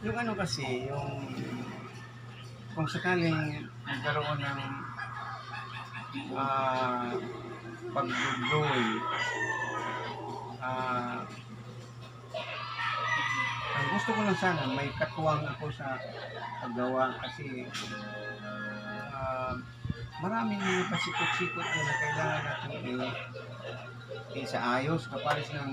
Yung ano kasi, yung kung sakaling magkaroon ng ah, pagdudroy, ah, ang gusto ko lang sana may katuwang ako sa paggawa kasi ah, maraming mga pasikot-sikot na kailangan natin isaayos kapares ng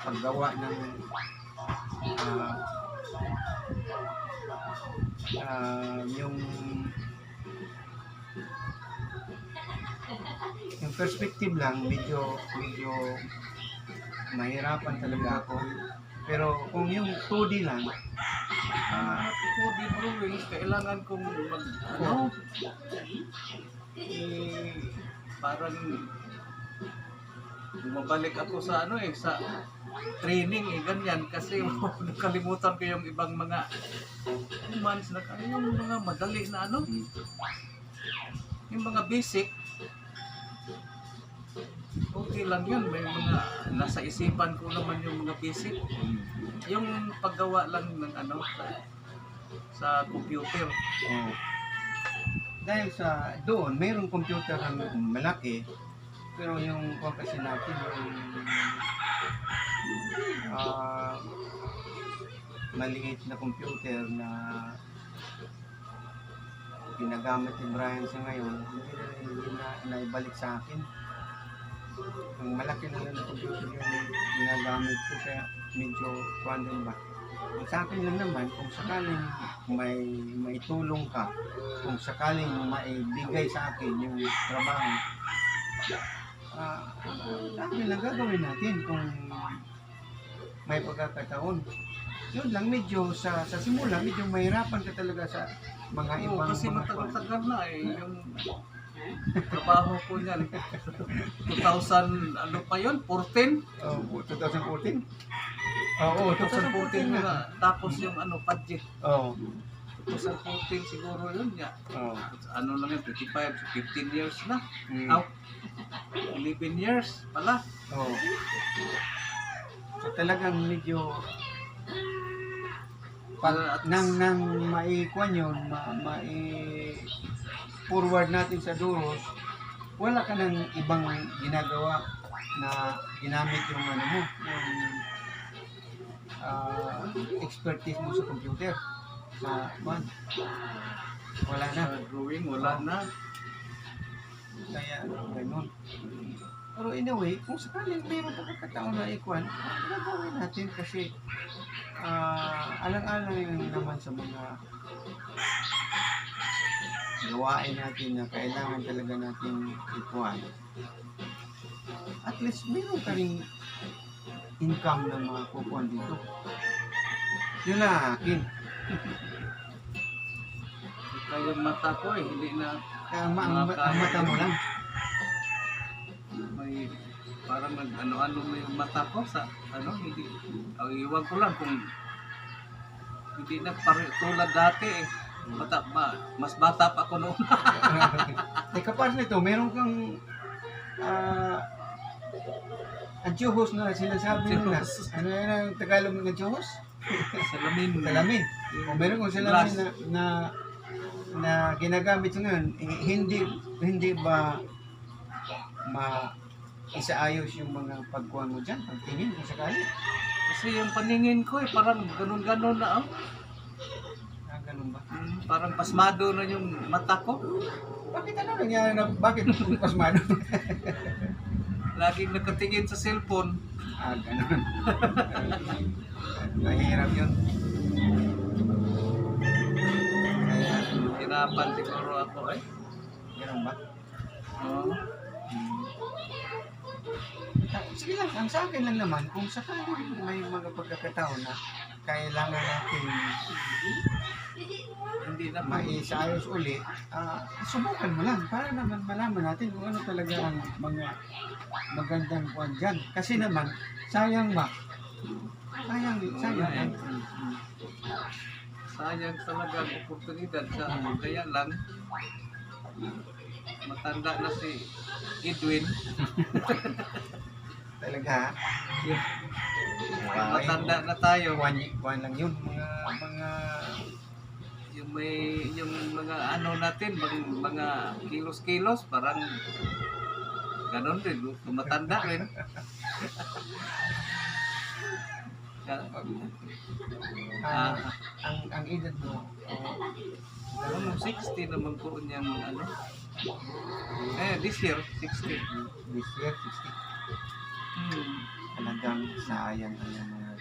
paggawa ng ah, yung perspective lang medyo mahirapan talaga ako. Pero kung yung 2D lang, 2D drawings, kailangan kong parang bumabalik ako sa sa training ganyan kasi nakalimutan ko yung ibang mga commands na yung mga madali na yung mga basic. Okay lang yun, may mga nasa isipan ko naman yung mga basic. Yung paggawa lang ng sa computer. Dahil sa doon, mayroong computer ang malaki, pero yung kasi natin, yung maliit na computer na ginagamit ni Brian sa ngayon, hindi na naibalik sa akin. Ang malaki na lang na computer yung ginagamit ko, kaya medyo random ba. Sa akin lang naman, kung sakaling may tulong ka, kung sakaling maibigay sa akin yung trabaho, dahil lang gagawin natin kung may pagkakataon. Yun lang, medyo sa simula, medyo mahirapan ka talaga sa mga ibang kasi mga matagal na yung trabaho ko niyan. 2000, ano pa yun? 14? 2014? Oo, 2014 na. Tapos yung budget. Oo. 2014 siguro yun niya. Oo. Ano lang yun, 25, 15 years na. Mm. 11 years pala. Oo. So talagang medyo nang maikuan yun, forward natin sa duros, wala ka ng ibang ginagawa na ginamit yung yung expertise mo sa computer. Wala na. Sa drawing, wala na. Kaya ganun. Pero anyway, kung sakaling mayroon pagkakataon na ikuan, gagawin natin kasi alang-alang naman sa mga gawain natin na kailangan talaga natin ikuan. At least mayroon ka rin income ng mga kukuan dito. Yun na akin. Kaya yung mata ko hindi na Ang mata mo lang. may parang ano-ano mo yung mata ko sa hindi. Iwan ko lang kung hindi na tulad dati mas bata pa ako noon. Kapag nito, meron kang antiyohos na sinasabi nila. Ano yan ang Tagalog ng antiyohos? Salamin. Salamin. O meron kong salamin na ginagamit sa ngayon, hindi ba isaayos yung mga pagkuhan mo dyan, pagtingin kung sakali? Kasi yung paningin ko parang ganun-ganun na Ganun ba? parang pasmado na yung mata ko. Bakit ano nangyari na, bakit pasmado? Laging nakatingin sa cellphone. Ganun. Mahirap yun. Kaya, Hirapan siguro ako ganun ba? Oo. Sige lang, ang sa akin lang naman, kung sakaling may mga pagkakataon na kailangan natin Hindi na maisayos uli, subukan mo lang para naman malaman natin kung ano talaga ang mga magandang kuwan dyan. Kasi naman, sayang ba? Sayang lang. sayang talaga ang oportunidad kaya lang matanda na si Edwin. Talaga, Yeah. matanda na tayo. Kuwan lang yun, mga Yung mga ano natin, mga kilos-kilos, parang ganon din, tumatanda rin. ah, ang edad mo, Ano mo, 60 naman po niyang ano. This year, 60. this year, 60. Talagang sayang ang mga.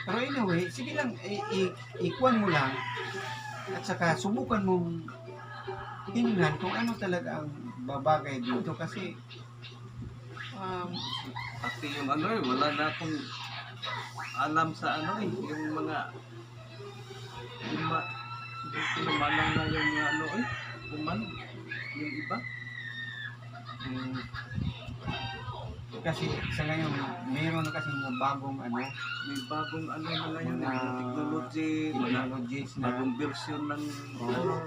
Pero anyway, sige lang, ikuan mo lang at saka subukan mong tingnan kung ano talaga ang babagay dito kasi Pati yung ano wala na akong alam sa ano yung mga lumalang na yung mga ano yung iba. Kasi sa ngayon mayroon na kasi mga bagong ano, May bagong ano na ngayon, Mga technologies na bagong version ng Oo.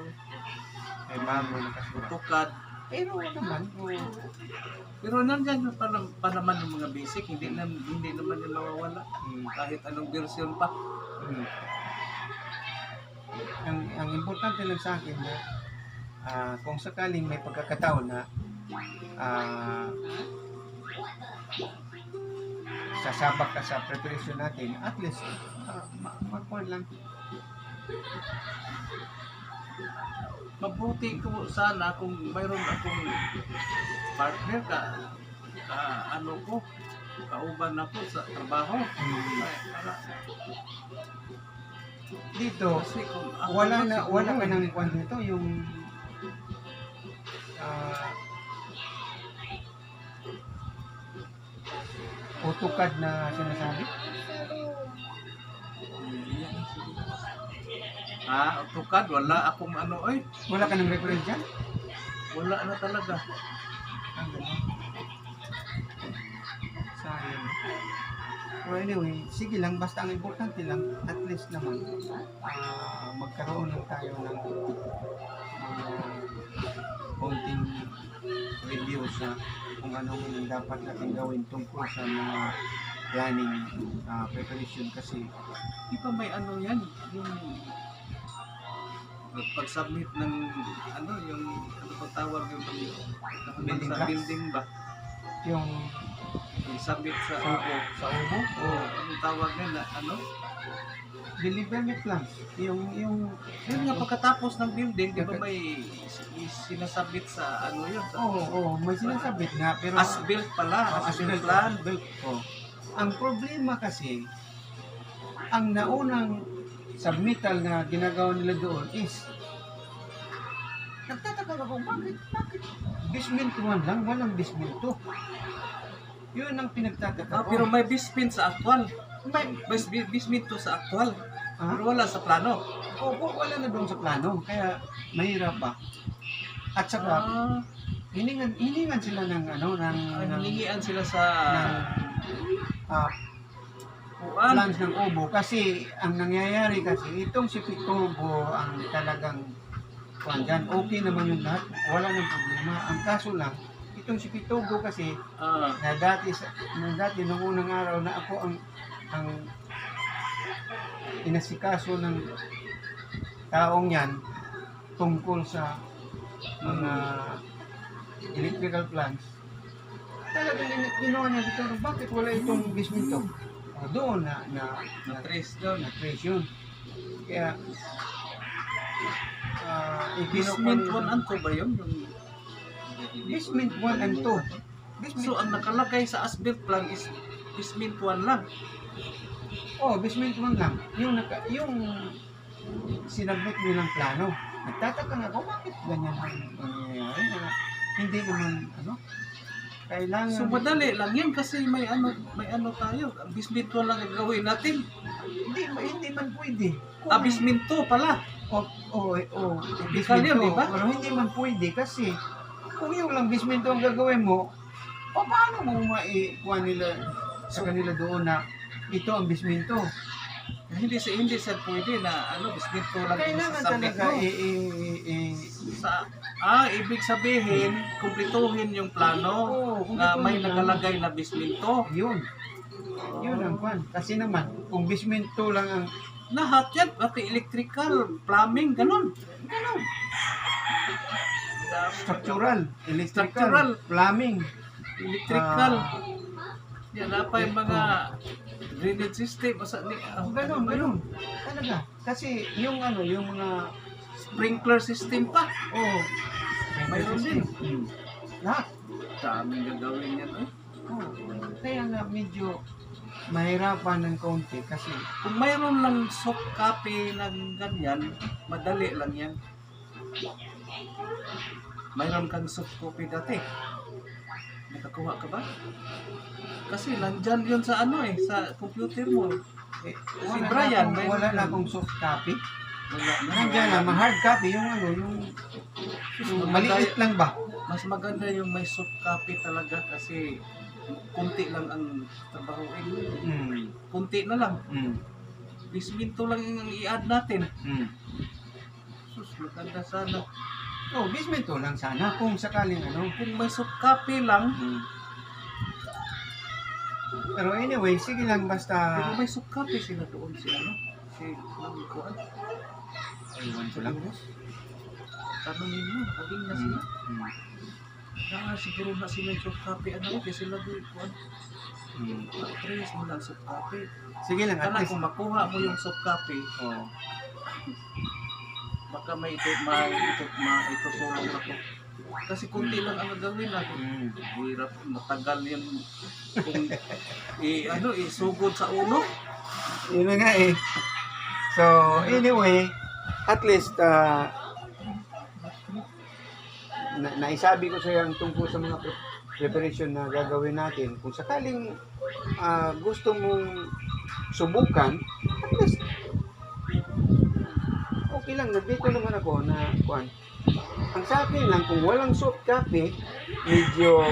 may bago na kasi AutoCAD. pero naman Pero nandiyan pa naman yung mga basic, hindi naman yung mawawala kahit anong version pa. ang importante lang sa akin na kung sakaling may pagkakataon na sasabak ka sa preparation natin, at least magkuhan lang. Mabuti ko sana kung mayroon akong partner ano ko, kauban ako sa trabaho. Ay, para, Dito kasi kung ako wala lang ka siguro, nang kuhan dito yung AutoCAD na sinasabi. AutoCAD, wala akong ano, Wala ka nang reference dyan? wala na talaga. Ang ganun. Sayang. Pero anyway, sige lang, basta ang importante lang, at least naman, magkaroon lang tayo ng konting review sa kung ano ang dapat natin gawin tungkol sa mga planning preparation kasi Di ba may ano yan, yung pag-submit ng ano, yung ano ba tawag yung Building sa blocks? building ba? yung Yung submit sa sa ubo o anong tawag nila, ano? delivery plans yung Yun nga, pagkatapos ng building, di ba may sinasubmit sa ano yun? Sa may sinasabit nga pero as-built pala, as-built plan. Ang problema kasi, ang naunang submittal na ginagawa nila doon is, nagtataka ako, bakit basement 1 lang, walang basement 2. Yun ang pinagtataka ko. Pero may basement sa actual. May, May basement to sa actual. ha? Pero wala sa plano. Wala na doon sa plano, kaya mahirap ba? At saka, hiningan sila ng Hiningian sila sa kuan. plans ng ubo kasi ang nangyayari kasi itong si Pitobo ang talagang dyan, okay naman yung lahat, wala nang problema. Ang kaso lang, itong si Pitobo kasi na dati nung unang araw na ako ang inasikaso ng taong yan tungkol sa mga electrical plants. Talagang ginawa niya dito, bakit wala itong basement to? Doon na na-trace doon. na-trace yun. Kaya, Basement 1 and 2 ba yun? basement 1 and 2. So, ang nakalagay sa as-built plan is basement 1 lang. Basement 1 lang. Yung sinabot nilang plano. Nagtataka nga ako, bakit ganyan ang nangyayari? Hindi naman, kailangan... So, madali lang yan kasi may ano tayo. Ang basement 1 lang ang gawin natin. Hindi man pwede. Basement 2 pala. Basement yun, 2. di ba? Pero hindi man pwede kasi kung yung lang basement 2 ang gagawin mo, paano mo maikuha nila sa kanila doon na ito ang basement 2? Hindi sa pwede na basement 2 lang yung Kailangan sasabit talaga mo. Ibig sabihin, kumpletuhin yung plano kung na ito may yung nakalagay na basement 2. yun. Yun ang kwan. Kasi naman, kung basement 2 lang ang Lahat yan, pati electrical, plumbing, ganun. Ganun. structural, electrical, Structural. plumbing, Electrical. ah, Yan, na pa yung mga drainage system. Basta ni, ganun. Talaga. Kasi yung ano, yung mga, sprinkler system pa. oh, Mayroon din. Lahat. Daming gagawin yan. Eh. Oh, kaya nga medyo mahirapan ng konti kasi Kung mayroon lang soft copy ng ganyan, madali lang yan. Mayroon kang soft copy dati. Nakakuha ka ba? Kasi nandyan yun sa ano eh, sa computer mo. eh, Si Brian, mayroon wala na yan. akong soft copy. Wala na. Nandiyan na, hard copy yung ano, yung maliit lang ba? Mas maganda yung may soft copy talaga kasi kunti lang ang trabahuin. Mm. Kunti na lang. Mm. Bisminto lang yung i-add natin. Mm. Sus, maganda sana. Oh, basement 2 lang sana kung sakaling ano. Kung may soft copy lang, Mm. Pero anyway, sige lang basta. pero may soft copy sila doon si ano? Si Mami Kuan. Iwan ko lang. Tanongin mo, paging na sila. Mm. Siguro na sila yung soft copy. Ano kasi sila doon Kuan. Mm. Trace mo lang soft copy. Sige lang, at Kana least. kung makuha mo yung soft copy, Oh. baka may itutulong ako. Kasi kunti lang ang gagawin natin. Mm. Hirap, matagal yan kung isugod sa ulo. Yun na nga eh. So, anyway, at least, naisabi ko sa iyo tungkol sa mga preparation na gagawin natin. Kung sakaling gusto mong subukan, at least, okay lang. Nandito naman ako na, kuan. Ang sa akin lang, kung walang soft copy, medyo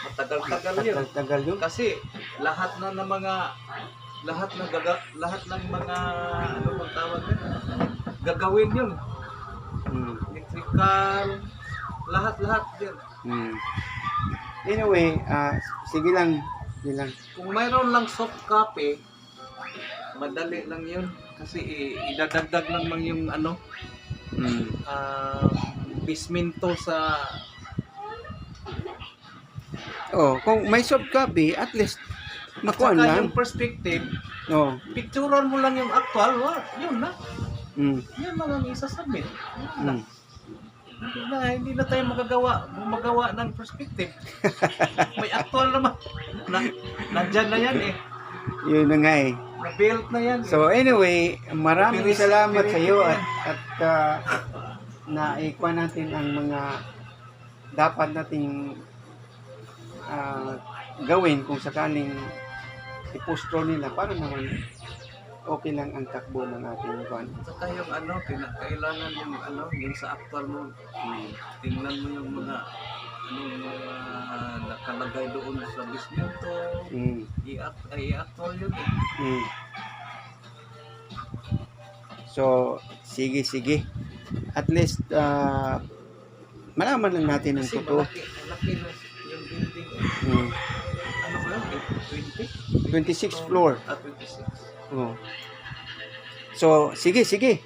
Matagal-tagal yun. tagal yun. Kasi lahat ng mga ano bang tawag yun? Gagawin yun. Mm. Electrical, lahat yun. Mm. Anyway, sige lang. Sige lang. Kung mayroon lang soft copy, madali lang yun. Kasi idadagdag lang yung ano, Mm. bisminto sa Oh, kung may soft copy, at least makuha saka lang. yung perspective, Oh. picturean mo lang yung actual, yun na. Mm. Yun lang ang isasubmit. Yun na. Mm. Hindi na tayo magawa ng perspective. May actual naman. Nandyan na yan eh. Yun na nga eh. Na-build na yan. So anyway, maraming Piris- salamat sa iyo piris- at naikuha natin ang mga dapat nating gawin kung sakaling i-postpone nila para naman okay lang ang takbo ng ating kwan. Saka yung ano, kailangan yung sa actual mo. Tingnan mo yung mga nakalagay doon sa bismento. Mm. I-actual yun eh. Mm. So, sige. At least, malaman lang natin ang Kasi totoo. malaki na yung building. Mm. Ano ba yun? 20? 26th floor. 26. Oh. So, sige. Sige,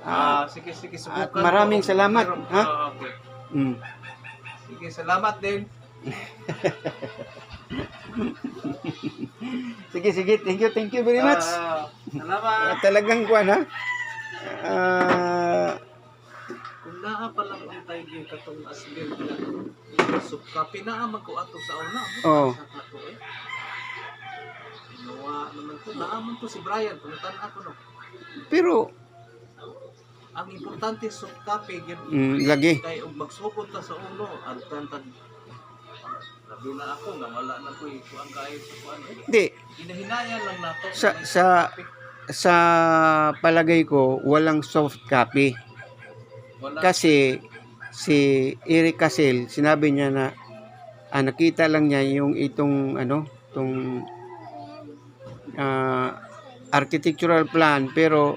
At subukan maraming mo. salamat, ha? Okay. Mm. Sige, salamat din. Sige. Thank you very much. Salamat. Talagang kuwan, ha? Kung naa pa lang ang tayo yung katong asbil na subkapi na ko ato sa una. Oo. Sa ato eh. Ginawa naman to. Naaman to si Brian. Punutan ako no. Pero, Ang importante subkapi yun. lagi. Kay magsugod ta sa uno. Ang tantag. Labi na ako nga wala na ko kuan kayo sa kuan eh. Hindi, Hinahinayan lang nato. Sa- may sa- subkapi. sa palagay ko, walang soft copy. Wala. Kasi, si Eric Casil, sinabi niya na, nakita lang niya yung itong architectural plan, pero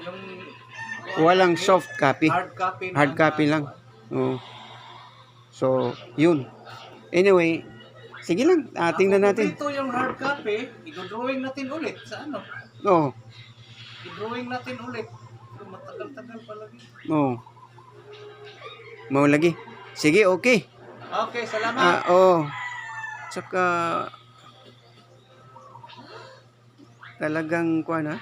Yung walang soft copy. hard copy lang. Oh. So, yun. Anyway, Sige lang, tingnan natin. Ito yung hard copy, i-drawing natin ulit sa ano. Oo. I-drawing natin ulit. Pero matagal-tagal pa lagi. Oo. Mau lagi. Sige, okay. Okay, salamat. Oo. Tsaka talagang kuan ha.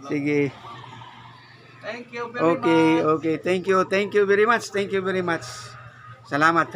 Sige. Thank you very much. Okay. Thank you very much. Salamat.